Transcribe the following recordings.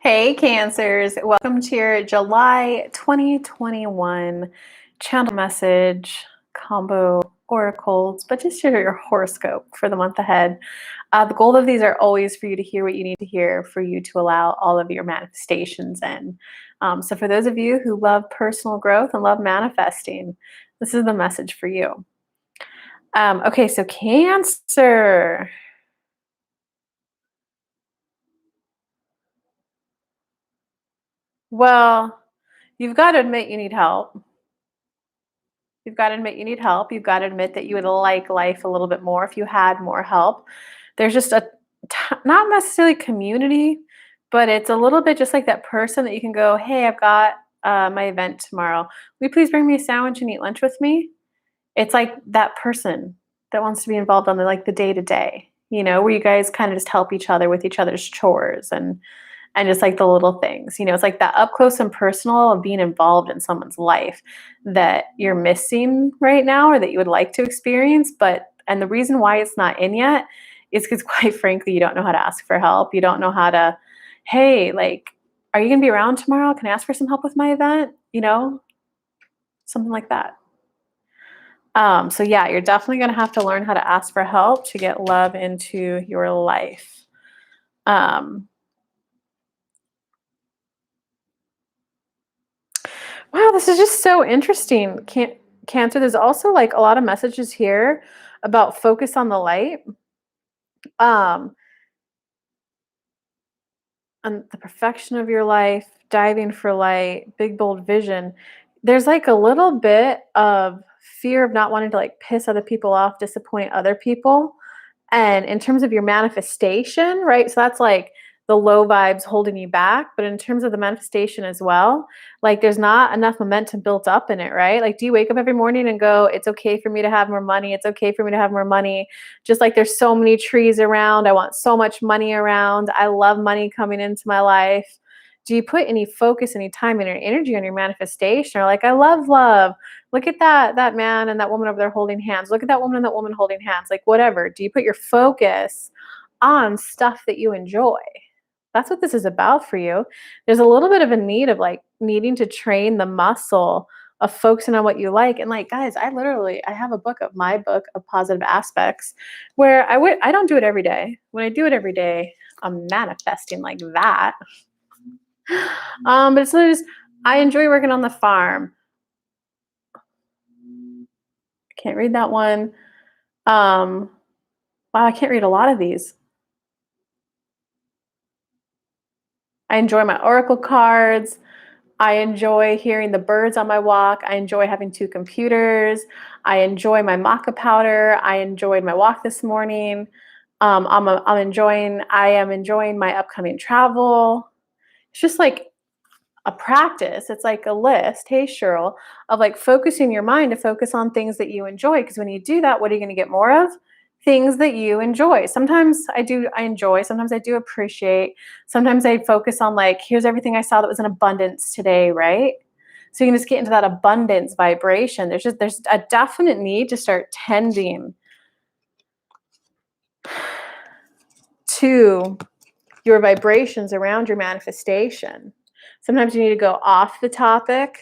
Hey Cancers, welcome to your July 2021 channel message combo oracles, but just your horoscope for the month ahead. The goal of these are always for you to hear what you need to hear for you to allow all of your manifestations in. So for those of you who love personal growth and love manifesting, this is the message for you. Okay, so Cancer. Well, you've got to admit you need help. You've got to admit you need help. You've got to admit that you would like life a little bit more if you had more help. There's just not necessarily community, but it's a little bit just like that person that you can go, hey, I've got my event tomorrow. Will you please bring me a sandwich and eat lunch with me? It's like that person that wants to be involved on the day to day, where you guys kind of just help each other with each other's chores and just like the little things. It's like that up close and personal of being involved in someone's life that you're missing right now or that you would like to experience. And the reason why it's not in yet is because, quite frankly, you don't know how to ask for help. You don't know how to, hey, like, are you going to be around tomorrow? Can I ask for some help with my event? Something like that. So yeah, you're definitely going to have to learn how to ask for help to get love into your life. Wow, this is just so interesting. Cancer, there's also like a lot of messages here about focus on the light. Um, and the perfection of your life, diving for light, big bold vision. There's like a little bit of fear of not wanting to like piss other people off, disappoint other people. And in terms of your manifestation, right? So that's like the low vibes holding you back. But in terms of the manifestation as well, like there's not enough momentum built up in it, right? Like, do you wake up every morning and go, it's okay for me to have more money? It's okay for me to have more money. Just like there's so many trees around. I want so much money around. I love money coming into my life. Do you put any focus, any time, and energy on your manifestation? Or like, I love love. Look at that man and that woman over there holding hands. Look at that woman and that woman holding hands. Like whatever. Do you put your focus on stuff that you enjoy? That's what this is about for you. There's a little bit of a need of like needing to train the muscle of focusing on what you like. And like, guys, I have a book of my book of positive aspects where I don't do it every day. When I do it every day, I'm manifesting like that. But it's literally just, I enjoy working on the farm. I can't read that one. Wow, I can't read a lot of these. I enjoy my oracle cards. I enjoy hearing the birds on my walk. I enjoy having two computers. I enjoy my maca powder. I enjoyed my walk this morning. I am enjoying my upcoming travel. It's just like a practice. It's like a list, hey Cheryl, of like focusing your mind to focus on things that you enjoy. Because when you do that, what are you going to get more of? Things that you enjoy. Sometimes I enjoy, sometimes I do appreciate. Sometimes I focus on like, here's everything I saw that was in abundance today, right? So you can just get into that abundance vibration. There's a definite need to start tending to your vibrations around your manifestation. Sometimes you need to go off the topic,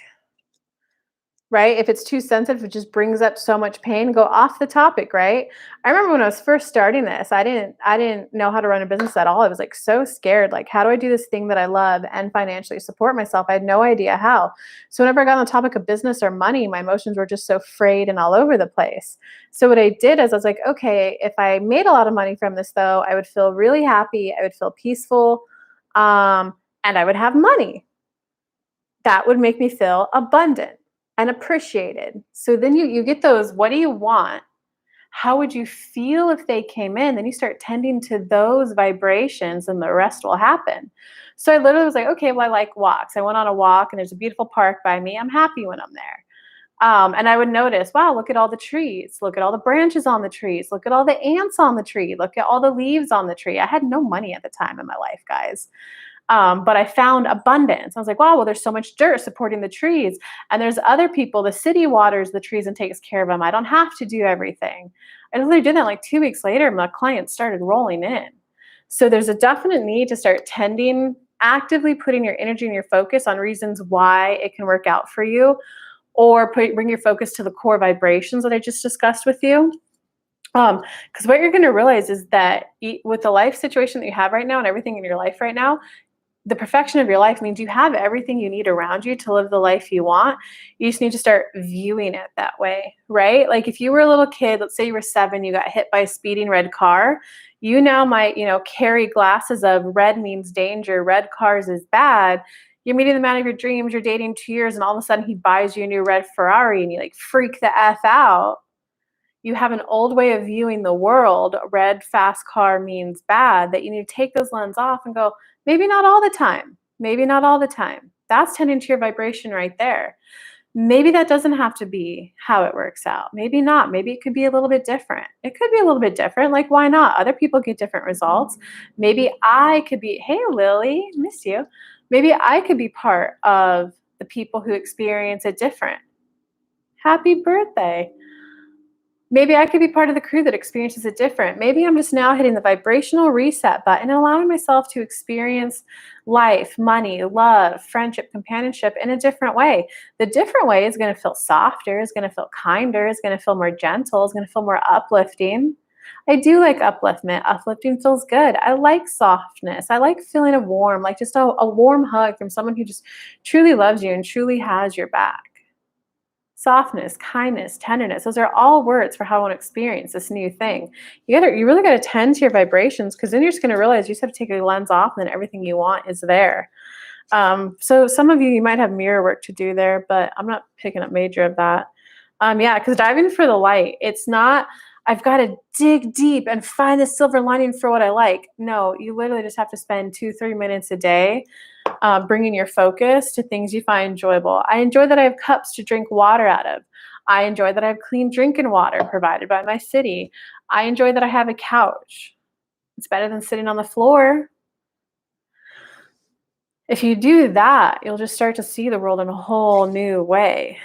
right? If it's too sensitive, it just brings up so much pain. Go off the topic, right? I remember when I was first starting this, I didn't know how to run a business at all. I was like so scared. Like, how do I do this thing that I love and financially support myself? I had no idea how. So whenever I got on the topic of business or money, my emotions were just so frayed and all over the place. So what I did is I was like, okay, if I made a lot of money from this though, I would feel really happy. I would feel peaceful. And I would have money. That would make me feel abundant and appreciated. So then you get those, what do you want? How would you feel if they came in? Then you start tending to those vibrations and the rest will happen. So I literally was like, okay, well, I like walks. I went on a walk and there's a beautiful park by me. I'm happy when I'm there. And I would notice, wow, look at all the trees. Look at all the branches on the trees. Look at all the ants on the tree. Look at all the leaves on the tree. I had no money at the time in my life, guys. But I found abundance. I was like, wow, well, there's so much dirt supporting the trees. And there's other people, the city waters the trees and takes care of them. I don't have to do everything. I literally did that like 2 weeks later, my clients started rolling in. So there's a definite need to start tending actively putting your energy and your focus on reasons why it can work out for you, or bring your focus to the core vibrations that I just discussed with you. Because what you're going to realize is that with the life situation that you have right now and everything in your life right now, the perfection of your life means you have everything you need around you to live the life you want. You just need to start viewing it that way, right? Like if you were a little kid, let's say you were 7, you got hit by a speeding red car, you now might, carry glasses of red means danger, red cars is bad. You're meeting the man of your dreams, you're dating 2 years, and all of a sudden he buys you a new red Ferrari and you like freak the F out. You have an old way of viewing the world. Red fast car means bad, that you need to take those lenses off and go, maybe not all the time. Maybe not all the time. That's tending to your vibration right there. Maybe that doesn't have to be how it works out. Maybe not. Maybe it could be a little bit different. It could be a little bit different. Like, why not? Other people get different results. Maybe I could be, hey, Lily, miss you. Maybe I could be part of the people who experience it different. Happy birthday. Maybe I could be part of the crew that experiences it different. Maybe I'm just now hitting the vibrational reset button and allowing myself to experience life, money, love, friendship, companionship in a different way. The different way is going to feel softer, is going to feel kinder, is going to feel more gentle, is going to feel more uplifting. I do like upliftment. Uplifting feels good. I like softness. I like feeling a warm, like just a warm hug from someone who just truly loves you and truly has your back. Softness, kindness, tenderness, those are all words for how I want to experience this new thing. You really got to tend to your vibrations, because then you're just going to realize you just have to take a lens off and then everything you want is there. So some of you might have mirror work to do there, but I'm not picking up major of that. Yeah, because diving for the light, it's not, I've got to dig deep and find the silver lining for what I like. No, you literally just have to spend 2-3 minutes a day bringing your focus to things you find enjoyable. I enjoy that I have cups to drink water out of. I enjoy that I have clean drinking water provided by my city. I enjoy that I have a couch. It's better than sitting on the floor. If you do that, you'll just start to see the world in a whole new way.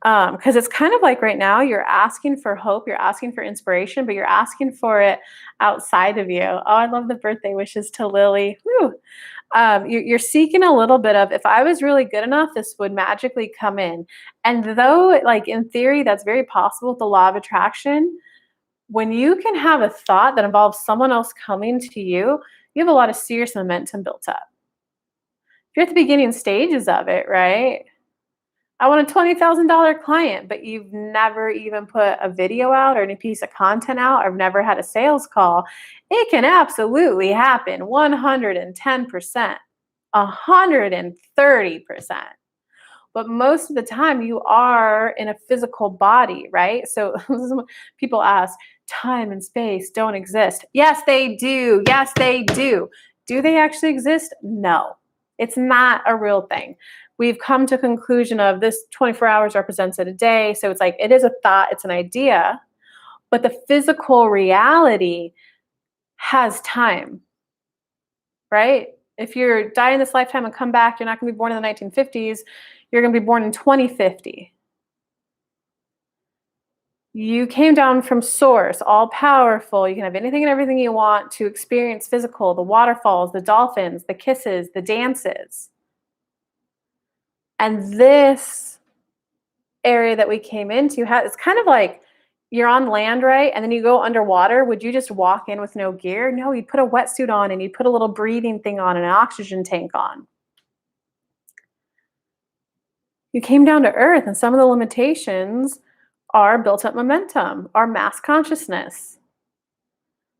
Because it's kind of like right now, you're asking for hope, you're asking for inspiration, but you're asking for it outside of you. Oh, I love the birthday wishes to Lily. Woo. You're seeking a little bit of, if I was really good enough, this would magically come in. And though, like in theory, that's very possible with the law of attraction, when you can have a thought that involves someone else coming to you, you have a lot of serious momentum built up. If you're at the beginning stages of it, right? I want a $20,000 client, but you've never even put a video out or any piece of content out, or never had a sales call. It can absolutely happen 110%, 130%. But most of the time you are in a physical body, right? So people ask, time and space don't exist. Yes, they do. Yes, they do. Do they actually exist? No, it's not a real thing. We've come to a conclusion of this 24 hours represents a day. So it's like, it is a thought, it's an idea, but the physical reality has time, right? If you're dying this lifetime and come back, you're not going to be born in the 1950s. You're going to be born in 2050. You came down from source, all powerful. You can have anything and everything you want to experience physical, the waterfalls, the dolphins, the kisses, the dances. And this area that we came into, it's kind of like you're on land, right? And then you go underwater. Would you just walk in with no gear? No, you'd put a wetsuit on and you'd put a little breathing thing on and an oxygen tank on. You came down to earth, and some of the limitations are built up momentum, are mass consciousness.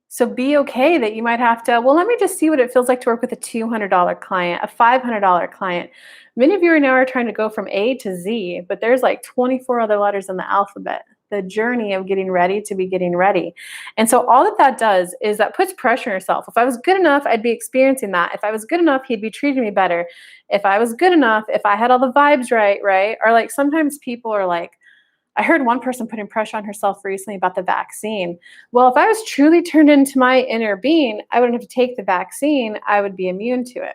So be okay that you might have to, well, let me just see what it feels like to work with a $200 client, a $500 client. Many of you right now are trying to go from A to Z, but there's like 24 other letters in the alphabet, the journey of getting ready to be getting ready. And so all that does is that puts pressure on yourself. If I was good enough, I'd be experiencing that. If I was good enough, he'd be treating me better. If I was good enough, if I had all the vibes right? Or like sometimes people are like, I heard one person putting pressure on herself recently about the vaccine. Well, if I was truly turned into my inner being, I wouldn't have to take the vaccine. I would be immune to it.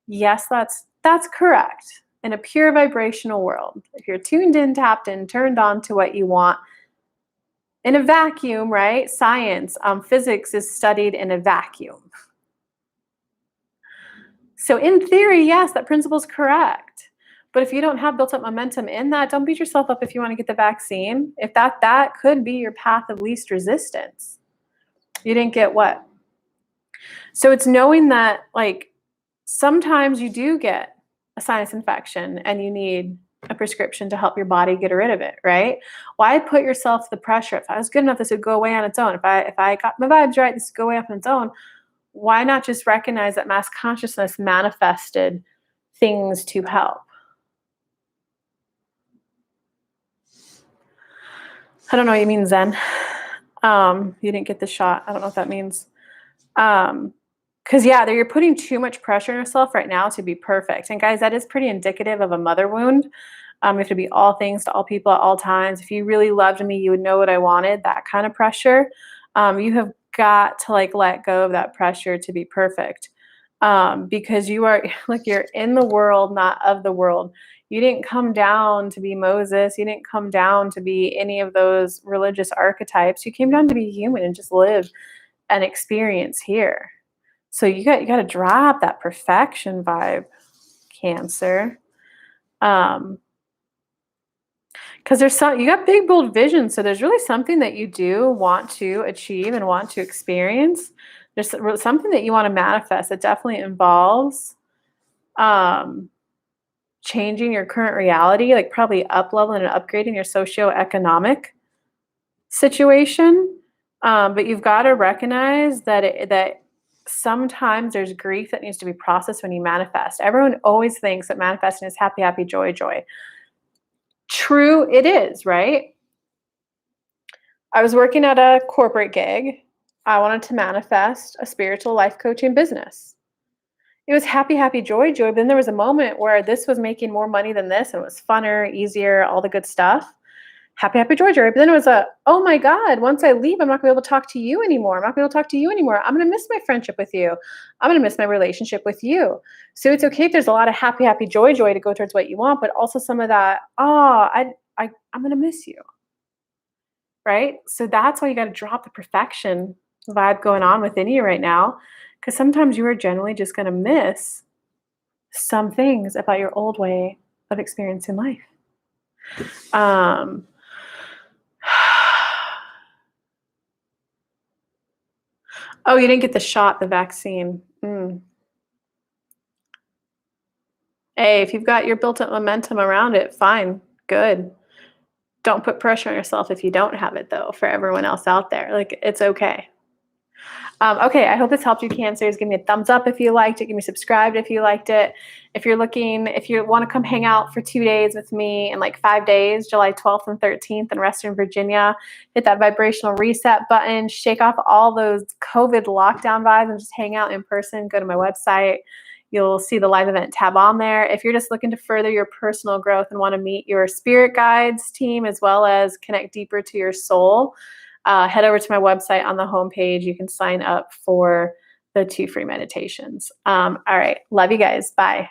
Yes, that's correct. In a pure vibrational world, if you're tuned in, tapped in, turned on to what you want, in a vacuum, right? Science, physics is studied in a vacuum. So in theory, yes, that principle is correct. But if you don't have built up momentum in that, don't beat yourself up if you want to get the vaccine. If that could be your path of least resistance. You didn't get what? So it's knowing that, like, sometimes you do get a sinus infection and you need a prescription to help your body get rid of it, right? Why put yourself the pressure? If I was good enough, this would go away on its own. If I got my vibes right, this would go away on its own. Why not just recognize that mass consciousness manifested things to help? I don't know what you mean, Zen. You didn't get the shot. I don't know what that means. Because yeah, you're putting too much pressure on yourself right now to be perfect. And guys, that is pretty indicative of a mother wound. You have to be all things to all people at all times. If you really loved me, you would know what I wanted, that kind of pressure. You have got to like let go of that pressure to be perfect. Because you are like, you're in the world, not of the world. You didn't come down to be Moses. You didn't come down to be any of those religious archetypes. You came down to be human and just live an experience here. So you got to drop that perfection vibe, Cancer. Because there's you got big, bold visions. So there's really something that you do want to achieve and want to experience. There's something that you want to manifest that definitely involves changing your current reality, like probably up-leveling and upgrading your socioeconomic situation. But you've got to recognize that sometimes there's grief that needs to be processed when you manifest. Everyone always thinks that manifesting is happy, happy, joy, joy. True, it is, right? I was working at a corporate gig. I wanted to manifest a spiritual life coaching business. It was happy, happy, joy, joy. But then there was a moment where this was making more money than this, and it was funner, easier, all the good stuff. Happy, happy, joy, joy. But then it was oh my God, once I leave, I'm not gonna be able to talk to you anymore. I'm not gonna be able to talk to you anymore. I'm gonna miss my friendship with you. I'm gonna miss my relationship with you. So it's okay if there's a lot of happy, happy, joy, joy to go towards what you want, but also some of that, I'm gonna miss you. Right? So that's why you gotta drop the perfection vibe going on within you right now. Because sometimes you are generally just gonna miss some things about your old way of experiencing life. Oh, you didn't get the shot, the vaccine. Hey, if you've got your built up momentum around it, fine, good. Don't put pressure on yourself if you don't have it, though, for everyone else out there. Like, it's okay. Okay, I hope this helped you, Cancers. Give me a thumbs up if you liked it. Give me subscribed if you liked it. If you want to come hang out for 2 days with me in like 5 days, July 12th and 13th in Western Virginia, hit that vibrational reset button, shake off all those COVID lockdown vibes and just hang out in person. Go to my website. You'll see the live event tab on there. If you're just looking to further your personal growth and want to meet your spirit guides team as well as connect deeper to your soul, head over to my website. On the homepage, you can sign up for the 2 free meditations. All right. Love you guys. Bye.